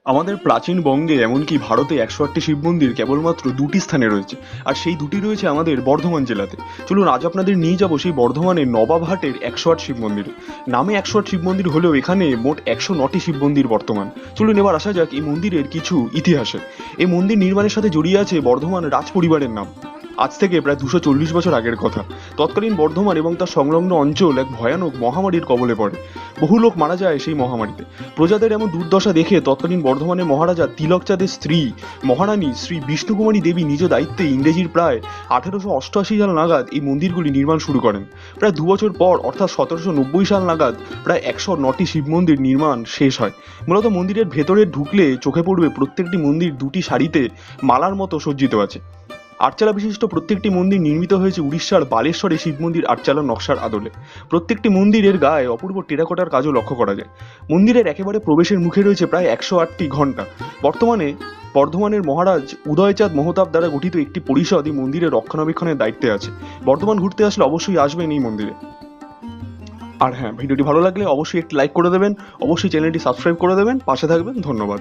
আমাদের প্রাচীন বঙ্গে এমনকি ভারতে ১০৮টি শিব মন্দির কেবলমাত্র দুটি স্থানে রয়েছে, আর সেই দুটি রয়েছে আমাদের বর্ধমান জেলাতে। চলুন আজ আপনাদের নিয়ে যাব সেই বর্ধমানের নবাবহাটের ১০৮ শিব মন্দিরে। নামে ১০৮ শিব মন্দির হলেও এখানে মোট ১০৯টি শিব মন্দির বর্তমান। চলুন এবার আসা যাক এই মন্দিরের কিছু ইতিহাসে। এই মন্দির নির্মাণের সাথে জড়িয়ে আছে বর্ধমান রাজ পরিবারের নাম। আজ থেকে প্রায় ২৪০ বছর আগের কথা। তৎকালীন বর্ধমান এবং তার সংলগ্ন অঞ্চল এক ভয়ানক মহামারীর কবলে পড়ে। বহু লোক মারা যায় সেই মহামারীতে। প্রজাদের এমন দুর্দশা দেখে তৎকালীন বর্ধমানের মহারাজা তিলকচাঁদের স্ত্রী মহারানী শ্রী বিষ্ণুকুমারী দেবী নিজ দায়িত্বে ইংরেজির প্রায় ১৮৮৮ সাল নাগাদ এই মন্দিরগুলি নির্মাণ শুরু করেন। প্রায় ২ বছর পর অর্থাৎ ১৭৯০ সাল নাগাদ প্রায় ১০৯টি শিব মন্দির নির্মাণ শেষ হয়। মূলত মন্দিরের ভেতরে ঢুকলে চোখে পড়বে প্রত্যেকটি মন্দির দুটি সারিতে মালার মতো সজ্জিত আছে। আটচালা বিশিষ্ট প্রত্যেকটি মন্দির নির্মিত হয়েছে উড়িষ্যার বালেশ্বরে শিব মন্দির আটচালা নকশার আদলে। প্রত্যেকটি মন্দিরের গায়ে অপূর্ব টেরাকোটার কাজও লক্ষ্য করা যায়। মন্দিরের একেবারে প্রবেশের মুখে রয়েছে প্রায় ১০৮টি ঘণ্টা। বর্তমানে বর্ধমানের মহারাজ উদয়চাঁদ মহতাব দ্বারা গঠিত একটি পরিষদ এই মন্দিরের রক্ষণাবেক্ষণের দায়িত্বে আছে। বর্ধমান ঘুরতে আসলে অবশ্যই আসবেন এই মন্দিরে। আর হ্যাঁ, ভিডিওটি ভালো লাগলে অবশ্যই একটি লাইক করে দেবেন, অবশ্যই চ্যানেলটি সাবস্ক্রাইব করে দেবেন, পাশে থাকবেন। ধন্যবাদ।